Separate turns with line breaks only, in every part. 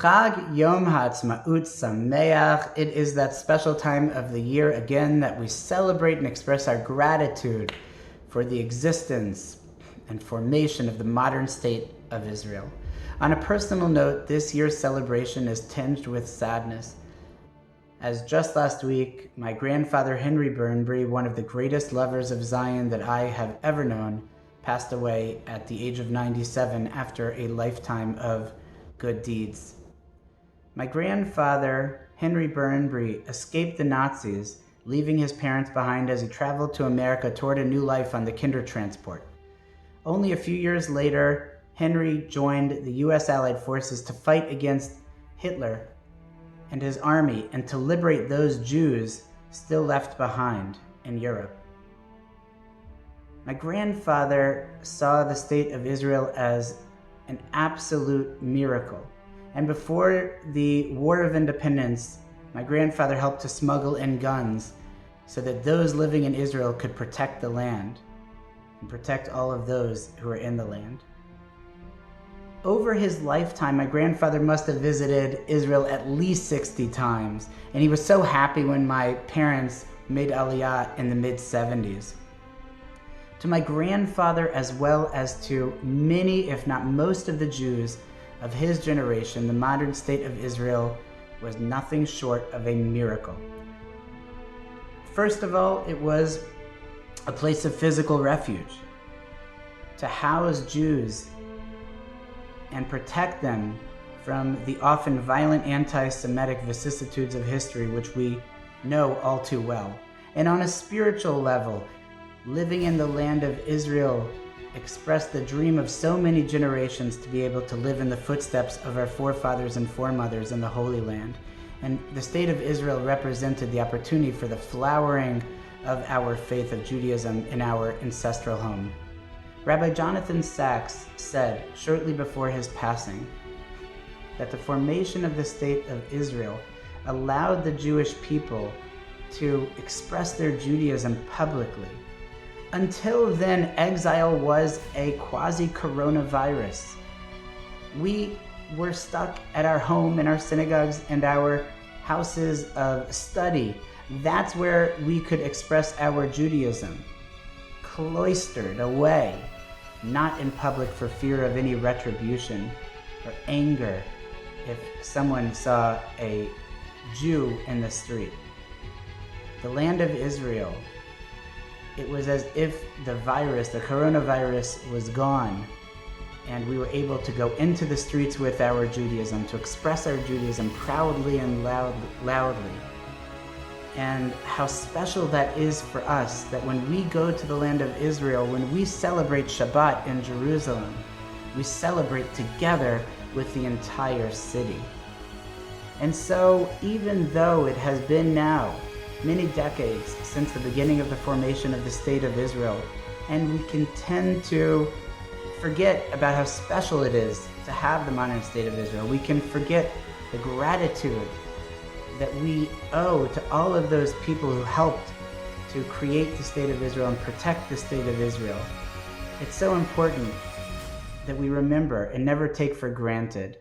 Chag Yom Ha'atzmaut Sameach. It is that special time of the year again that we celebrate and express our gratitude for the existence and formation of the modern state of Israel. On a personal note, this year's celebration is tinged with sadness, as just last week, my grandfather Henry Burnbury, one of the greatest lovers of Zion that I have ever known, passed away at the age of 97 after a lifetime of good deeds. My grandfather Henry Burnbury escaped the Nazis, leaving his parents behind as he traveled to America toward a new life on the Kindertransport. Only a few years later, Henry joined the U.S. Allied Forces to fight against Hitler and his army and to liberate those Jews still left behind in Europe. My grandfather saw the state of Israel as an absolute miracle. And before the War of Independence, my grandfather helped to smuggle in guns so that those living in Israel could protect the land and protect all of those who are in the land. Over his lifetime, my grandfather must have visited Israel at least 60 times, and he was so happy when my parents made Aliyah in the mid-70s. To my grandfather, as well as to many, if not most, of the Jews of his generation, the modern state of Israel was nothing short of a miracle. First of all, it was a place of physical refuge to house Jews and protect them from the often violent anti-Semitic vicissitudes of history, which we know all too well. And on a spiritual level, living in the land of Israel expressed the dream of so many generations to be able to live in the footsteps of our forefathers and foremothers in the Holy Land. And the state of Israel represented the opportunity for the flowering of our faith of Judaism in our ancestral home. Rabbi Jonathan Sachs said shortly before his passing that the formation of the state of Israel allowed the Jewish people to express their Judaism publicly. Until then, exile was a quasi-coronavirus. We were stuck at our home, in our synagogues, and our houses of study. That's where we could express our Judaism, cloistered away, not in public for fear of any retribution or anger if someone saw a Jew in the street. The land of Israel, it was as if the coronavirus was gone, and we were able to go into the streets with our Judaism, to express our Judaism proudly and loudly. And how special that is for us, that when we go to the land of Israel, when we celebrate Shabbat in Jerusalem, we celebrate together with the entire city. And so, even though it has been now many decades since the beginning of the formation of the State of Israel, and we can tend to forget about how special it is to have the modern State of Israel, we can forget the gratitude that we owe to all of those people who helped to create the State of Israel and protect the State of Israel. It's so important that we remember and never take for granted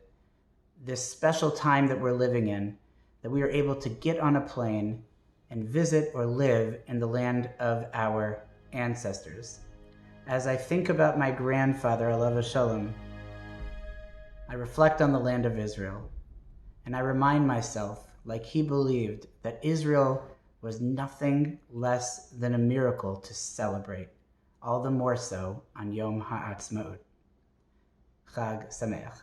this special time that we're living in, that we are able to get on a plane and visit or live in the land of our ancestors. As I think about my grandfather, Alav Shalom, I reflect on the land of Israel, and I remind myself, like he believed, that Israel was nothing less than a miracle to celebrate, all the more so on Yom Ha'atzmaut. Chag Sameach.